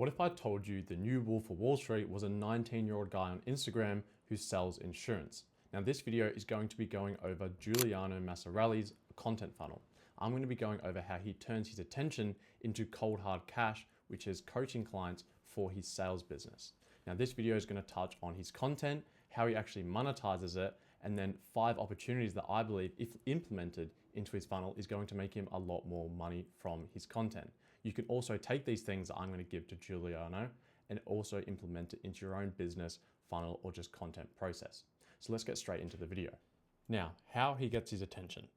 What if I told you the new Wolf of Wall Street was a 19-year-old guy on Instagram who sells insurance? Now this video is going to be going over Juliano Massarelli's content funnel. I'm going to be going over how he turns his attention into cold hard cash, which is coaching clients for his sales business. Now this video is going to touch on his content, how he actually monetizes it, and then 5 opportunities that I believe, if implemented into his funnel, is going to make him a lot more money from his content. You can also take these things that I'm going to give to Juliano and also implement it into your own business, funnel, or just content process. So let's get straight into the video. Now, how he gets his attention.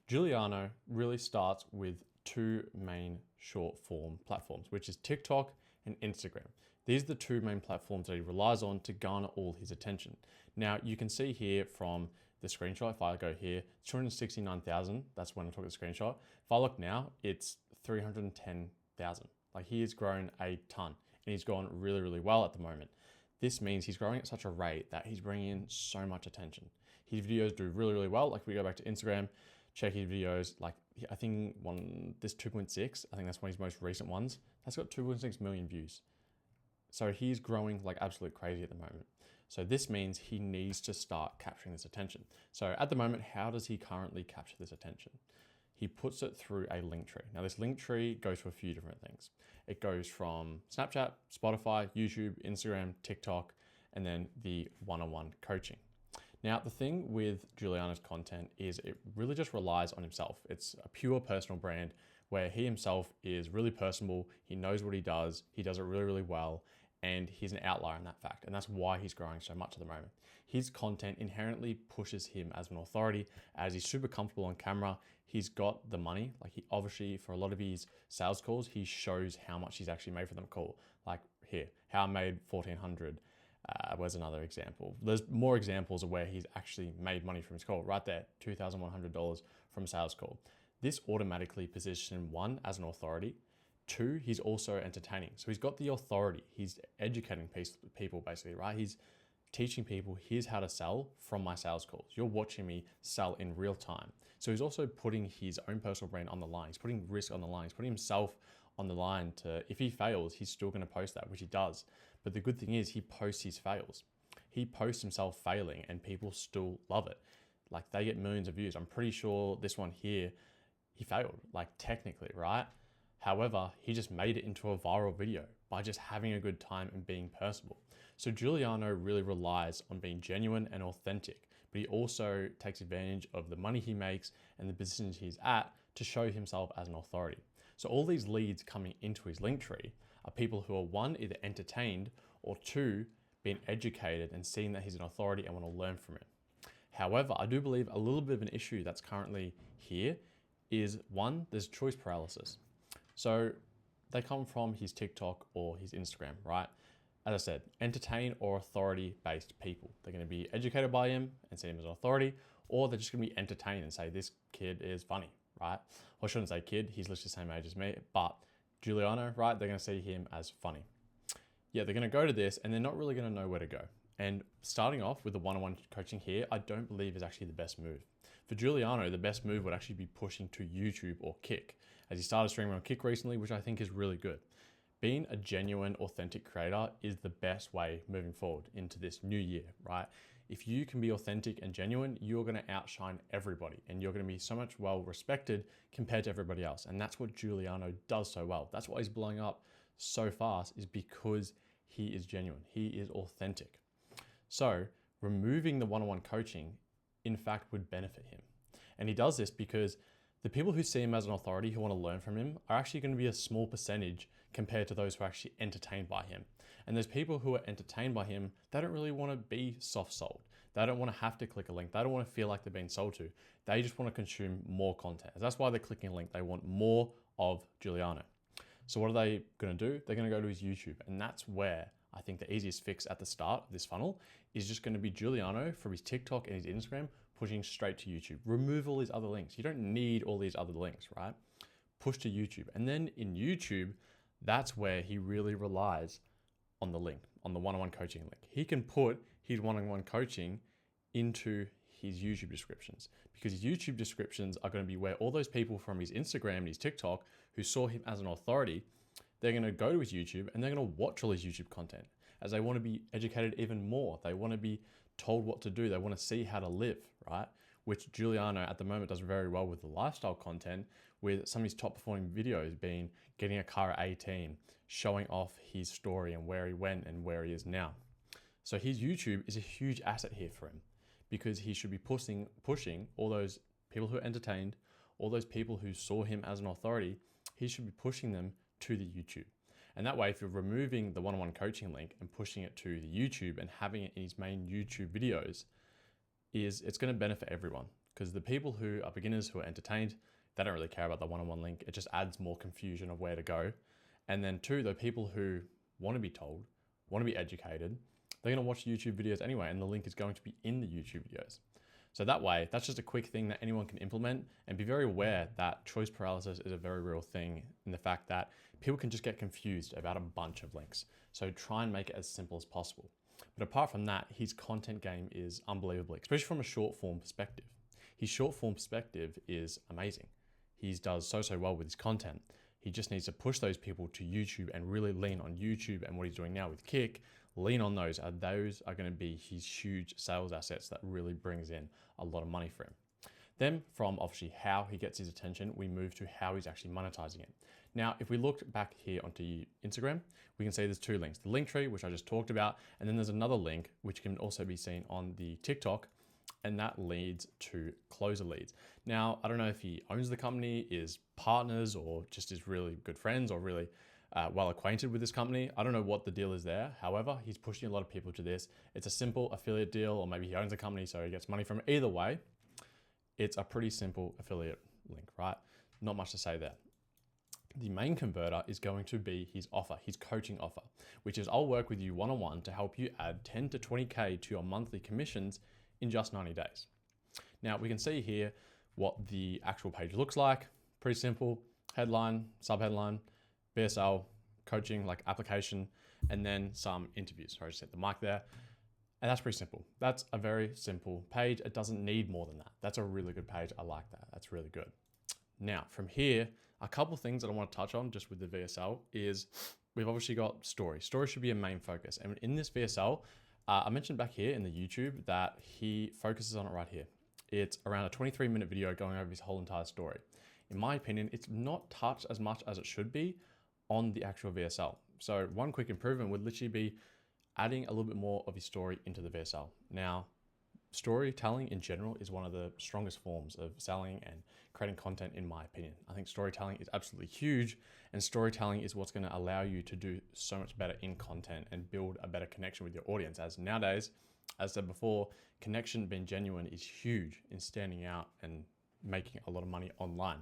Juliano really starts with 2 main short form platforms, which is TikTok and Instagram. These are the 2 main platforms that he relies on to garner all his attention. Now you can see here from the screenshot, if I go here, 269,000, that's when I took the screenshot. If I look now, it's 310,000. Like he has grown a ton and he's gone really, really well at the moment. This means he's growing at such a rate that he's bringing in so much attention. His videos do really, really well. Like if we go back to Instagram, check his videos, like I think this 2.6, I think that's one of his most recent ones. That's got 2.6 million views. So he's growing like absolute crazy at the moment. So this means he needs to start capturing this attention. So at the moment, how does he currently capture this attention? He puts it through a link tree. Now this link tree goes to a few different things. It goes from Snapchat, Spotify, YouTube, Instagram, TikTok, and then the one-on-one coaching. Now, the thing with Juliano's content is it really just relies on himself. It's a pure personal brand where he himself is really personable. He knows what he does it really, really well. And he's an outlier in that fact. And that's why he's growing so much at the moment. His content inherently pushes him as an authority, as he's super comfortable on camera. He's got the money. Like he obviously, for a lot of his sales calls, he shows how much he's actually made for them call. Like here, how I made 1,400. Where's another example? There's more examples of where he's actually made money from his call. Right there, $2,100 from a sales call. This automatically positions him, 1, as an authority. 2, he's also entertaining. So he's got the authority. He's educating people basically, right? He's teaching people, here's how to sell from my sales calls. You're watching me sell in real time. So he's also putting his own personal brand on the line. He's putting risk on the line. He's putting himself on the line to, if he fails, he's still going to post that, which he does. But the good thing is he posts his fails. He posts himself failing and people still love it. Like they get millions of views. I'm pretty sure this one here, he failed, like technically, right? However, he just made it into a viral video by just having a good time and being personable. So Juliano really relies on being genuine and authentic, but he also takes advantage of the money he makes and the positions he's at to show himself as an authority. So all these leads coming into his link tree are people who are 1, either entertained, or 2, being educated and seeing that he's an authority and want to learn from him. However, I do believe a little bit of an issue that's currently here is 1, there's choice paralysis. So they come from his TikTok or his Instagram, right? As I said, entertain or authority-based people. They're going to be educated by him and see him as an authority, or they're just going to be entertained and say, this kid is funny, right? Or I shouldn't say kid, he's literally the same age as me, but Juliano, right? They're going to see him as funny. Yeah, they're going to go to this and they're not really going to know where to go. And starting off with the one-on-one coaching here, I don't believe is actually the best move. For Juliano, the best move would actually be pushing to YouTube or Kick, as he started streaming on Kick recently, which I think is really good. Being a genuine, authentic creator is the best way moving forward into this new year, right? If you can be authentic and genuine, you're going to outshine everybody and you're going to be so much well respected compared to everybody else. And that's what Juliano does so well. That's why he's blowing up so fast, is because he is genuine. He is authentic. So removing the one-on-one coaching, in fact, would benefit him. And he does this because the people who see him as an authority, who want to learn from him, are actually going to be a small percentage compared to those who are actually entertained by him. And there's people who are entertained by him, they don't really want to be soft sold. They don't want to have to click a link. They don't want to feel like they're being sold to. They just want to consume more content. That's why they're clicking a link. They want more of Juliano. So what are they going to do? They're going to go to his YouTube. And that's where I think the easiest fix at the start of this funnel is just going to be Juliano from his TikTok and his Instagram pushing straight to YouTube. Remove all these other links. You don't need all these other links, right? Push to YouTube. And then in YouTube, that's where he really relies on the link, on the one-on-one coaching link. He can put his one-on-one coaching into his YouTube descriptions, because his YouTube descriptions are going to be where all those people from his Instagram and his TikTok who saw him as an authority, they're going to go to his YouTube and they're going to watch all his YouTube content as they want to be educated even more. They want to be told what to do. They want to see how to live, right? Which Juliano at the moment does very well with the lifestyle content, with some of his top performing videos being getting a car at 18, showing off his story and where he went and where he is now. So his YouTube is a huge asset here for him, because he should be pushing all those people who are entertained, all those people who saw him as an authority, he should be pushing them to the YouTube. And that way, if you're removing the one-on-one coaching link and pushing it to the YouTube and having it in his main YouTube videos, it's going to benefit everyone, because the people who are beginners, who are entertained, they don't really care about the one-on-one link. It just adds more confusion of where to go. And then two, the people who want to be told, want to be educated, they're going to watch YouTube videos anyway, and the link is going to be in the YouTube videos. So that way, that's just a quick thing that anyone can implement, and be very aware that choice paralysis is a very real thing in the fact that people can just get confused about a bunch of links. So try and make it as simple as possible. But apart from that, his content game is unbelievable, especially from a short form perspective. His short form perspective is amazing. He does so well with his content. He just needs to push those people to YouTube and really lean on YouTube and what he's doing now with Kick. Lean on those. Those are going to be his huge sales assets that really brings in a lot of money for him. Then from obviously how he gets his attention, we move to how he's actually monetizing it. Now, if we look back here onto Instagram, we can see there's two links, the link tree, which I just talked about, and then there's another link, which can also be seen on the TikTok, and that leads to closer leads. Now, I don't know if he owns the company, is partners, or just is really good friends, or really well acquainted with this company. I don't know what the deal is there. However, he's pushing a lot of people to this. It's a simple affiliate deal, or maybe he owns a company, so he gets money from it. Either way, it's a pretty simple affiliate link, right? Not much to say there. The main converter is going to be his offer, his coaching offer, which is I'll work with you one-on-one to help you add 10 to 20K to your monthly commissions in just 90 days. Now we can see here what the actual page looks like. Pretty simple, headline, subheadline, BSL, coaching, like application, and then some interviews. Sorry, I just hit the mic there. And that's pretty simple. That's a very simple page. It doesn't need more than that. That's a really good page. I like that. That's really good. Now from here, a couple things that I want to touch on just with the VSL is we've obviously got story. Story should be a main focus. And in this VSL, I mentioned back here in the YouTube that he focuses on it right here. It's around a 23-minute video going over his whole entire story. In my opinion, it's not touched as much as it should be on the actual VSL. So one quick improvement would literally be adding a little bit more of his story into the VSL. Now, storytelling in general is one of the strongest forms of selling and creating content, in my opinion. I think storytelling is absolutely huge, and storytelling is what's going to allow you to do so much better in content and build a better connection with your audience. As nowadays, as I said before, connection being genuine is huge in standing out and making a lot of money online.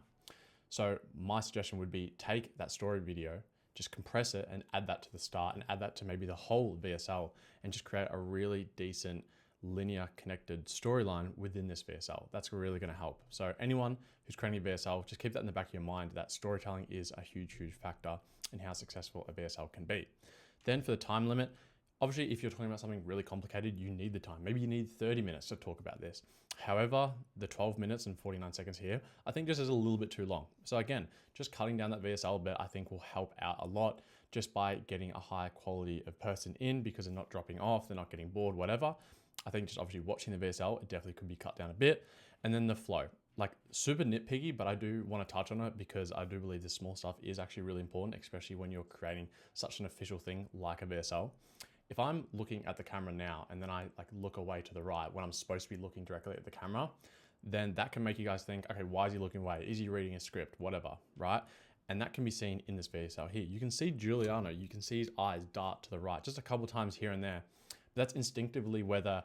So my suggestion would be take that story video, just compress it and add that to the start, and add that to maybe the whole VSL, and just create a really decent linear connected storyline within this VSL. That's really going to help. So anyone who's creating a VSL, just keep that in the back of your mind, that storytelling is a huge factor in how successful a VSL can be. Then for the time limit, obviously if you're talking about something really complicated, you need the time. Maybe you need 30 minutes to talk about this. However, the 12 minutes and 49 seconds here, I think just is a little bit too long. So again, just cutting down that VSL a bit, I think will help out a lot, just by getting a higher quality of person in, because they're not dropping off, they're not getting bored, whatever. I think just obviously watching the VSL, it definitely could be cut down a bit. And then the flow, like super nitpicky, but I do want to touch on it because I do believe this small stuff is actually really important, especially when you're creating such an official thing like a VSL. If I'm looking at the camera now and then I like look away to the right when I'm supposed to be looking directly at the camera, then that can make you guys think, okay, why is he looking away? Is he reading a script? Whatever, right? And that can be seen in this VSL here. You can see Juliano, you can see his eyes dart to the right just a couple times here and there. That's instinctively, whether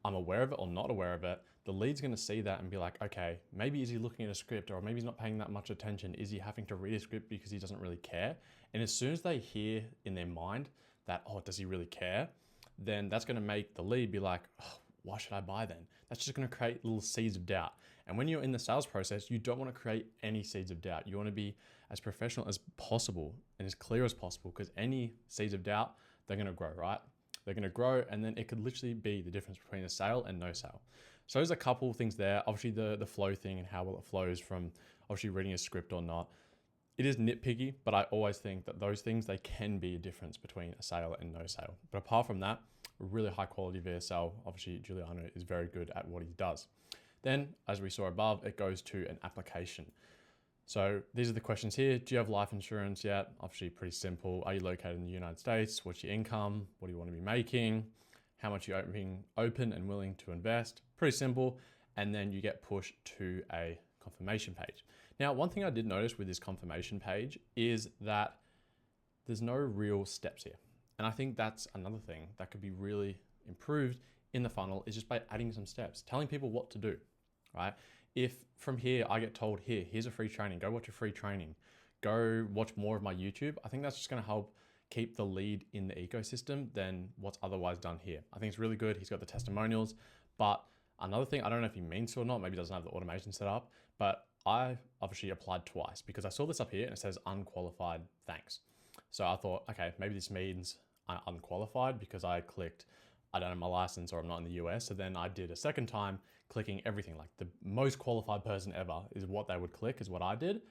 I'm aware of it or not aware of it, the lead's going to see that and be like, okay, maybe is he looking at a script, or maybe he's not paying that much attention. Is he having to read a script because he doesn't really care? And as soon as they hear in their mind that, oh, does he really care? Then that's going to make the lead be like, oh, why should I buy then? That's just going to create little seeds of doubt. And when you're in the sales process, you don't want to create any seeds of doubt. You want to be as professional as possible and as clear as possible, because any seeds of doubt, they're going to grow, right? They're going to grow, and then it could literally be the difference between a sale and no sale. So there's a couple of things there. Obviously the flow thing and how well it flows from obviously reading a script or not. It is nitpicky, but I always think that those things, they can be a difference between a sale and no sale. But apart from that, a really high quality VSL, obviously Juliano is very good at what he does. Then, as we saw above, it goes to an application. So these are the questions here. Do you have life insurance yet? Obviously pretty simple. Are you located in the United States? What's your income? What do you want to be making? How much are you open and willing to invest? Pretty simple. And then you get pushed to a confirmation page. Now, one thing I did notice with this confirmation page is that there's no real steps here. And I think that's another thing that could be really improved in the funnel, is just by adding some steps, telling people what to do, right? If from here I get told, here's a free training, go watch a free training, go watch more of my YouTube, I think that's just going to help keep the lead in the ecosystem than what's otherwise done here. I think it's really good. He's got the testimonials, but another thing, I don't know if he means to or not, maybe he doesn't have the automation set up, but I obviously applied twice because I saw this up here and it says unqualified thanks. So I thought, okay, maybe this means I'm unqualified because I clicked, I don't have my license or I'm not in the US. So then I did a second time clicking everything, like the most qualified person ever is what they would click, is what I did.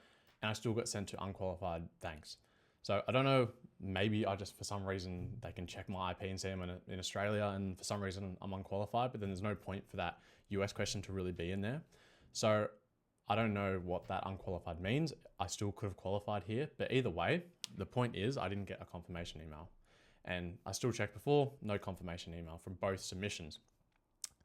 And I still got sent to unqualified thanks. So I don't know, maybe I just, for some reason, they can check my IP and say I'm in Australia and for some reason I'm unqualified, but then there's no point for that US question to really be in there. So I don't know what that unqualified means. I still could have qualified here, but either way, the point is I didn't get a confirmation email. And I still checked before, no confirmation email from both submissions.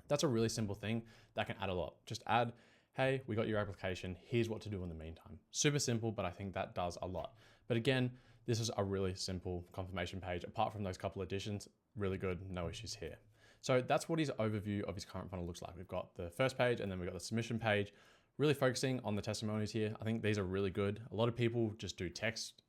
That's a really simple thing that can add a lot. Just add, hey, we got your application, here's what to do in the meantime. Super simple, but I think that does a lot. But again, this is a really simple confirmation page. Apart from those couple additions, really good, no issues here. So that's what his overview of his current funnel looks like. We've got the first page and then we've got the submission page, really focusing on the testimonials here. I think these are really good. A lot of people just do text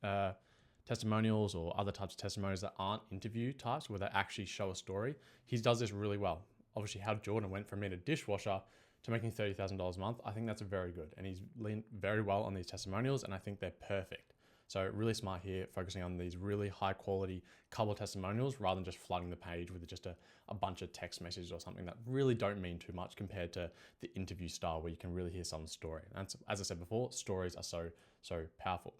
testimonials or other types of testimonials that aren't interview types where they actually show a story. He does this really well. Obviously how Jordan went from being a dishwasher to making $30,000 a month, I think that's very good. And he's leaned very well on these testimonials and I think they're perfect. So really smart here, focusing on these really high quality couple of testimonials rather than just flooding the page with just a bunch of text messages or something that really don't mean too much compared to the interview style where you can really hear someone's story. And as I said before, stories are so powerful.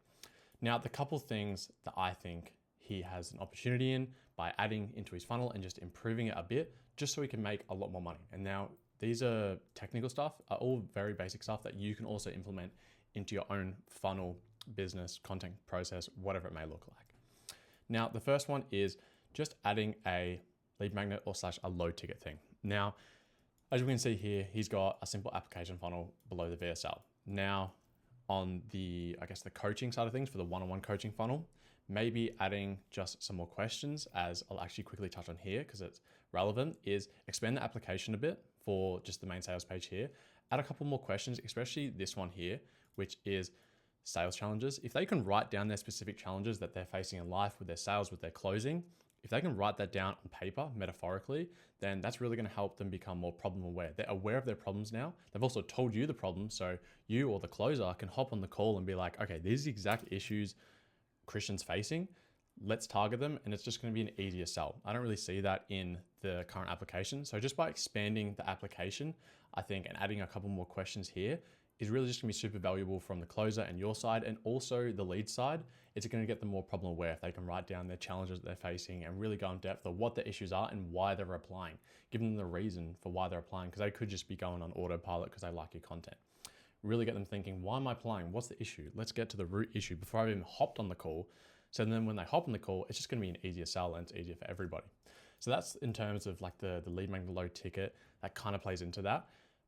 Now, the couple things that I think he has an opportunity in by adding into his funnel and just improving it a bit, just so he can make a lot more money. And now these are technical stuff, are all very basic stuff that you can also implement into your own funnel, business, content process, whatever it may look like. Now, the first one is just adding a lead magnet or / a low ticket thing. Now, as you can see here, he's got a simple application funnel below the VSL. Now, on the, I guess, the coaching side of things for the one-on-one coaching funnel, maybe adding just some more questions, as I'll actually quickly touch on here because it's relevant, is expand the application a bit for just the main sales page here. Add a couple more questions, especially this one here, which is sales challenges. If they can write down their specific challenges that they're facing in life with their sales, with their closing, if they can write that down on paper, metaphorically, then that's really going to help them become more problem aware. They're aware of their problems now. They've also told you the problem, so you or the closer can hop on the call and be like, okay, these are the exact issues Christian's facing. Let's target them, and it's just going to be an easier sell. I don't really see that in the current application. So just by expanding the application, I think, and adding a couple more questions here, is really just gonna be super valuable from the closer and your side, and also the lead side. It's gonna get them more problem aware if they can write down their challenges that they're facing and really go in depth of what the issues are and why they're applying. Give them the reason for why they're applying, because they could just be going on autopilot because they like your content. Really get them thinking, why am I applying? What's the issue? Let's get to the root issue before I've even hopped on the call. So then when they hop on the call, it's just gonna be an easier sell and it's easier for everybody. So that's in terms of like the lead magnet low ticket, that kind of plays into that.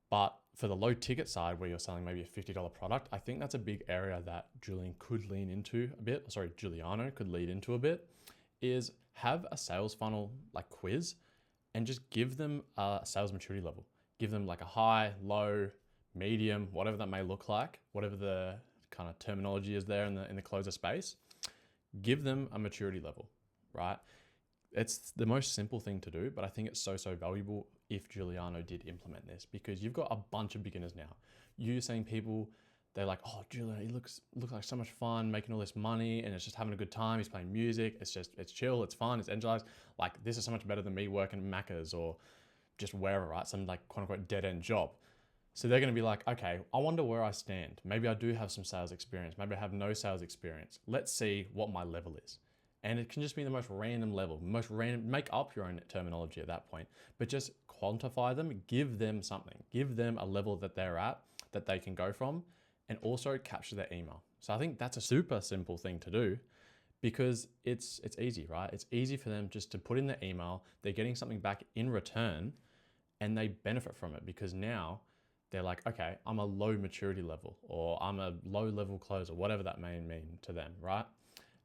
But for the low ticket side where you're selling maybe a $50 product, I think that's a big area that Juliano could lean into a bit, is have a sales funnel like quiz and just give them a sales maturity level. Give them like a high, low, medium, whatever that may look like, whatever the kind of terminology is there in the closer space. Give them a maturity level, right? It's the most simple thing to do, but I think it's so valuable if Juliano did implement this, because you've got a bunch of beginners now. You're saying people, they're like, oh, Juliano, he looks like so much fun, making all this money, and it's just having a good time. He's playing music. It's chill. It's fun. It's energized. Like, this is so much better than me working Macca's or just wherever, right? Some like quote unquote dead end job. So they're going to be like, okay, I wonder where I stand. Maybe I do have some sales experience. Maybe I have no sales experience. Let's see what my level is. And it can just be the most random level, most random, make up your own terminology at that point, but just quantify them, give them something, give them a level that they're at that they can go from, and also capture their email. So I think that's a super simple thing to do because it's easy, right? It's easy for them just to put in their email, they're getting something back in return and they benefit from it because now they're like, okay, I'm a low maturity level or I'm a low level closer, whatever that may mean to them, right?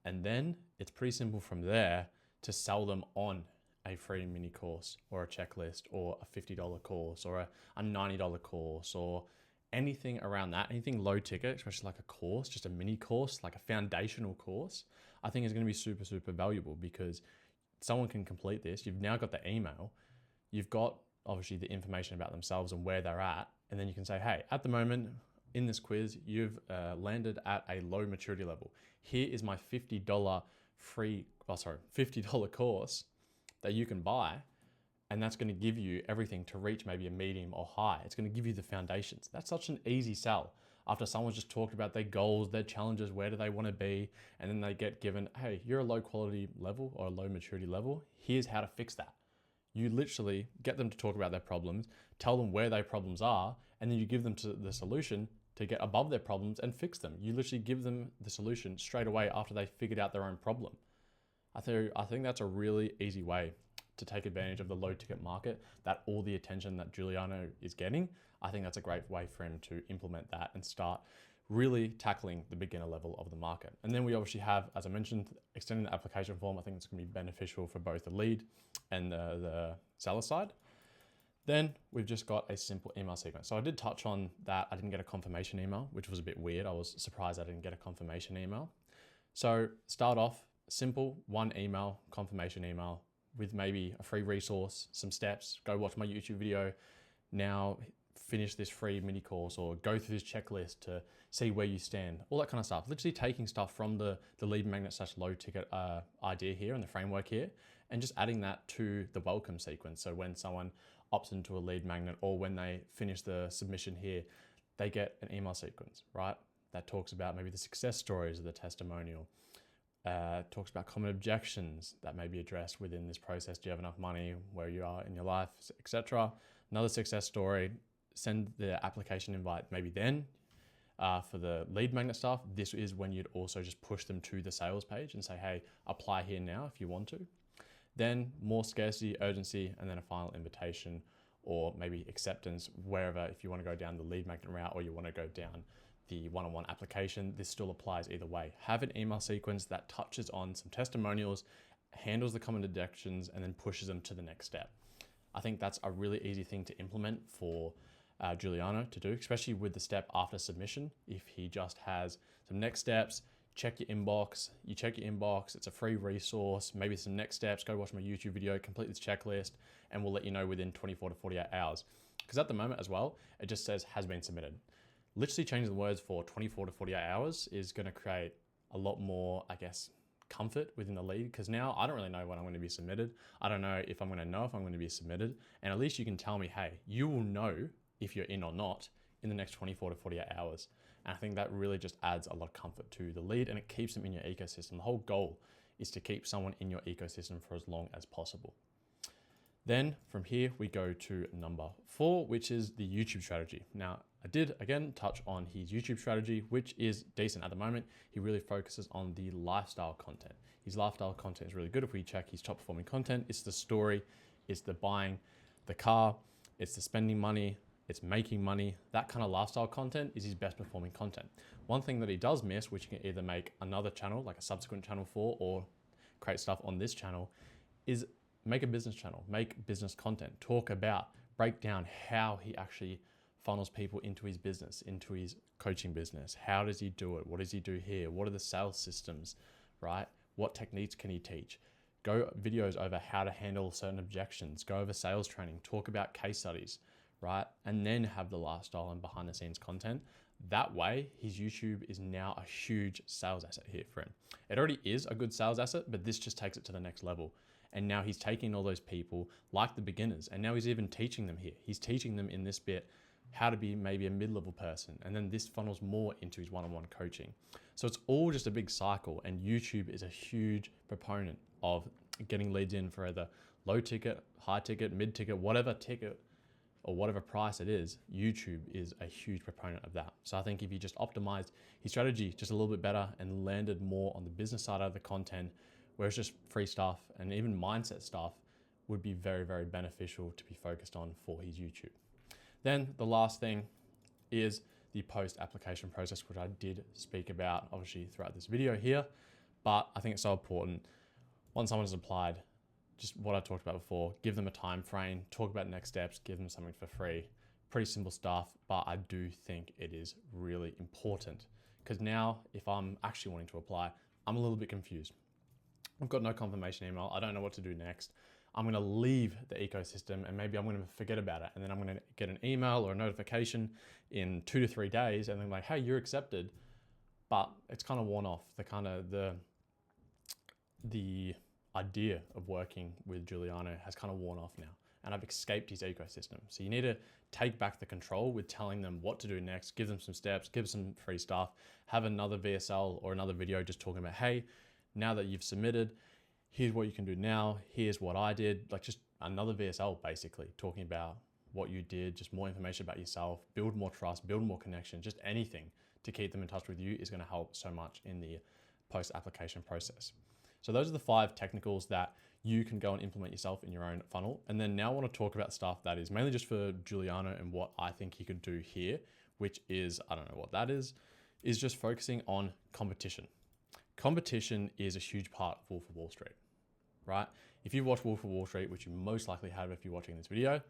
And then it's pretty simple from there to sell them on a free mini course or a checklist or a $50 course or a $90 course or anything around that, anything low ticket, especially like a course, just a mini course, like a foundational course, I think is going to be super, super valuable because someone can complete this. You've now got the email, you've got obviously the information about themselves and where they're at. And then you can say, hey, at the moment, in this quiz, you've landed at a low maturity level. Here is my $50 $50 course that you can buy. And that's going to give you everything to reach maybe a medium or high. It's going to give you the foundations. That's such an easy sell. After someone's just talked about their goals, their challenges, where do they want to be? And then they get given, hey, you're a low quality level or a low maturity level. Here's how to fix that. You literally get them to talk about their problems, tell them where their problems are, and then you give them the solution to get above their problems and fix them. You literally give them the solution straight away after they figured out their own problem. I think that's a really easy way to take advantage of the low ticket market, that all the attention that Juliano is getting. I think that's a great way for him to implement that and start really tackling the beginner level of the market. And then we obviously have, as I mentioned, extending the application form. I think it's going to be beneficial for both the lead and the seller side. Then we've just got a simple email sequence. So I did touch on that. I didn't get a confirmation email, which was a bit weird. I was surprised I didn't get a confirmation email. So start off simple, one email, confirmation email with maybe a free resource, some steps, go watch my YouTube video. Now finish this free mini course or go through this checklist to see where you stand, all that kind of stuff. Literally taking stuff from the lead magnet / low ticket idea here and the framework here and just adding that to the welcome sequence. So when someone opts into a lead magnet or when they finish the submission here, they get an email sequence, right? That talks about maybe the success stories of the testimonial, talks about common objections that may be addressed within this process. Do you have enough money, where you are in your life, etc. Another success story, send the application invite maybe then. For the lead magnet stuff, this is when you'd also just push them to the sales page and say, hey, apply here now if you want to. Then more scarcity, urgency, and then a final invitation or maybe acceptance wherever, if you want to go down the lead magnet route or you want to go down the one-on-one application, this still applies either way. Have an email sequence that touches on some testimonials, handles the common objections, and then pushes them to the next step. I think that's a really easy thing to implement for Juliano to do, especially with the step after submission. If he just has some next steps, check your inbox, you check your inbox, it's a free resource, maybe some next steps, go watch my YouTube video, complete this checklist, and we'll let you know within 24 to 48 hours. Because at the moment as well, it just says has been submitted. Literally changing the words for 24 to 48 hours is going to create a lot more, I guess, comfort within the lead, because now I don't really know when I'm going to be submitted. I don't know if I'm going to be submitted. And at least you can tell me, hey, you will know if you're in or not in the next 24 to 48 hours. And I think that really just adds a lot of comfort to the lead and it keeps them in your ecosystem. The whole goal is to keep someone in your ecosystem for as long as possible. Then from here, we go to number 4, which is the YouTube strategy. Now, I did again touch on his YouTube strategy, which is decent at the moment. He really focuses on the lifestyle content. His lifestyle content is really good. If we check his top performing content, it's the story, it's the buying the car, it's the spending money, it's making money. That kind of lifestyle content is his best performing content. One thing that he does miss, which you can either make another channel, like a subsequent channel for, or create stuff on this channel, is make a business channel, make business content, talk about, break down how he actually funnels people into his business, into his coaching business. How does he do it? What does he do here? What are the sales systems, right? What techniques can he teach? Go videos over how to handle certain objections, go over sales training, talk about case studies, right? And then have the lifestyle and behind the scenes content. That way, his YouTube is now a huge sales asset here for him. It already is a good sales asset, but this just takes it to the next level. And now he's taking all those people like the beginners, and now he's even teaching them here. He's teaching them in this bit how to be maybe a mid-level person, and then this funnels more into his one-on-one coaching. So it's all just a big cycle, and YouTube is a huge proponent of getting leads in for either low ticket, high ticket, mid ticket, whatever ticket or whatever price it is. YouTube is a huge proponent of that. So I think if he just optimized his strategy just a little bit better and landed more on the business side of the content, where it's just free stuff and even mindset stuff, would be very, very beneficial to be focused on for his YouTube. Then the last thing is the post-application process, which I did speak about obviously throughout this video here, but I think it's so important. Once someone has applied, just what I talked about before, give them a time frame, talk about next steps, give them something for free. Pretty simple stuff, but I do think it is really important, because now if I'm actually wanting to apply, I'm a little bit confused. I've got no confirmation email. I don't know what to do next. I'm going to leave the ecosystem and maybe I'm going to forget about it. And then I'm going to get an email or a notification in 2 to 3 days and then like, hey, you're accepted. But it's kind of worn off. The idea of working with Juliano has kind of worn off now, and I've escaped his ecosystem. So you need to take back the control with telling them what to do next, give them some steps, give some free stuff, have another VSL or another video just talking about, hey, now that you've submitted, here's what you can do now, here's what I did, like just another VSL basically, talking about what you did, just more information about yourself, build more trust, build more connection, just anything to keep them in touch with you is going to help so much in the post-application process. So those are the 5 technicals that you can go and implement yourself in your own funnel. And then now I want to talk about stuff that is mainly just for Juliano and what I think he could do here, which is, I don't know what that is just focusing on competition. Competition is a huge part of Wolf of Wall Street, right? If you've watched Wolf of Wall Street, which you most likely have if you're watching this video,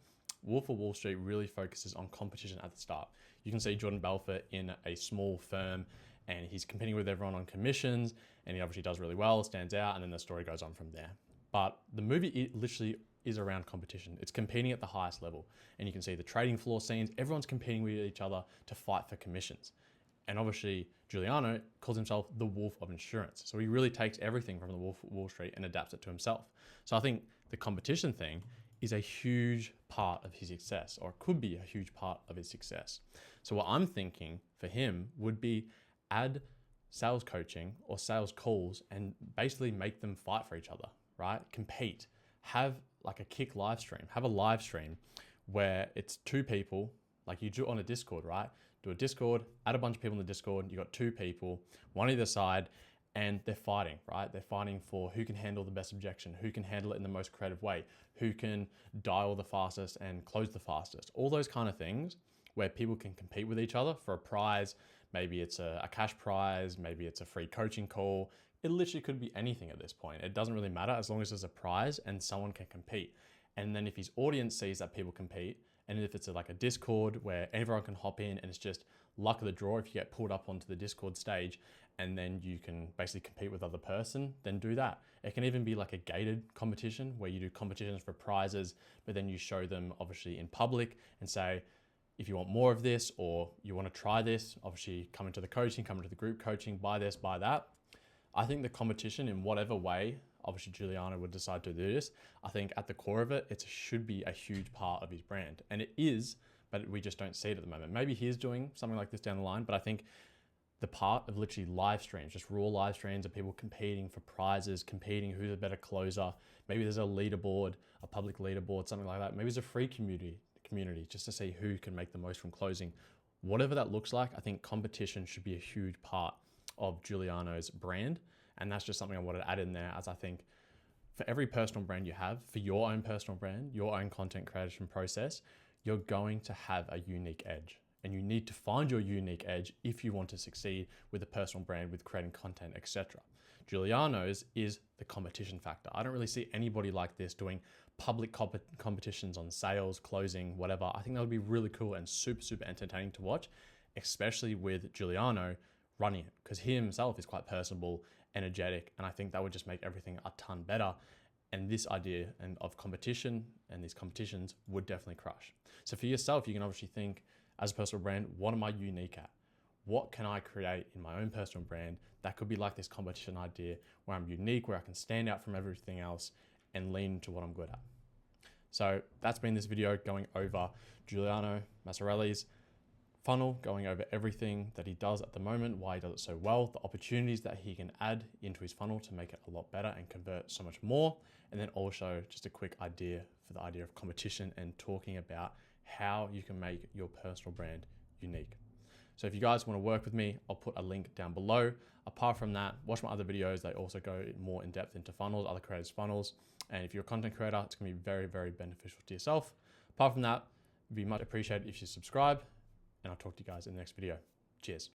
Wolf of Wall Street really focuses on competition at the start. You can see Jordan Belfort in a small firm and he's competing with everyone on commissions, and he obviously does really well, stands out, and then the story goes on from there. But the movie, it literally is around competition. It's competing at the highest level. And you can see the trading floor scenes, everyone's competing with each other to fight for commissions. And obviously, Juliano calls himself the Wolf of Insurance. So he really takes everything from the Wolf of Wall Street and adapts it to himself. So I think the competition thing is a huge part of his success, or it could be a huge part of his success. So what I'm thinking for him would be add sales coaching or sales calls and basically make them fight for each other, right? Compete. Have like a kick live stream. Have a live stream where it's 2 people, like you do on a Discord, right? Do a Discord, add a bunch of people in the Discord. You got 2 people, one either side, and they're fighting, right? They're fighting for who can handle the best objection, who can handle it in the most creative way, who can dial the fastest and close the fastest. All those kind of things where people can compete with each other for a prize. Maybe it's a cash prize, maybe it's a free coaching call. It literally could be anything at this point. It doesn't really matter as long as there's a prize and someone can compete. And then if his audience sees that people compete, and if it's like a Discord where everyone can hop in and it's just luck of the draw if you get pulled up onto the Discord stage and then you can basically compete with other person, then do that. It can even be like a gated competition where you do competitions for prizes, but then you show them obviously in public and say, if you want more of this or you want to try this, obviously come into the coaching, come into the group coaching, buy this, buy that. I think the competition in whatever way, obviously Juliano would decide to do this, I think at the core of it, it should be a huge part of his brand. And it is, but we just don't see it at the moment. Maybe he is doing something like this down the line, but I think the part of literally live streams, just raw live streams of people competing for prizes, competing who's a better closer. Maybe there's a leaderboard, a public leaderboard, something like that. Maybe there's a free community just to see who can make the most from closing. Whatever that looks like, I think competition should be a huge part of Juliano's brand. And that's just something I wanted to add in there, as I think for every personal brand you have, for your own personal brand, your own content creation process, you're going to have a unique edge. And you need to find your unique edge if you want to succeed with a personal brand, with creating content, etc. Juliano's is the competition factor. I don't really see anybody like this doing public competitions on sales, closing, whatever. I think that would be really cool and super, super entertaining to watch, especially with Juliano running it, because he himself is quite personable, energetic, and I think that would just make everything a ton better. And this idea of competition and these competitions would definitely crush. So for yourself, you can obviously think, as a personal brand, what am I unique at? What can I create in my own personal brand that could be like this competition idea where I'm unique, where I can stand out from everything else and lean into what I'm good at? So that's been this video going over Juliano Massarelli's funnel, going over everything that he does at the moment, why he does it so well, the opportunities that he can add into his funnel to make it a lot better and convert so much more. And then also just a quick idea for the idea of competition and talking about how you can make your personal brand unique. So if you guys want to work with me, I'll put a link down below. Apart from that, watch my other videos. They also go more in depth into funnels, other creators' funnels. And if you're a content creator, it's going to be very, very beneficial to yourself. Apart from that, it'd be much appreciated if you subscribe, and I'll talk to you guys in the next video. Cheers.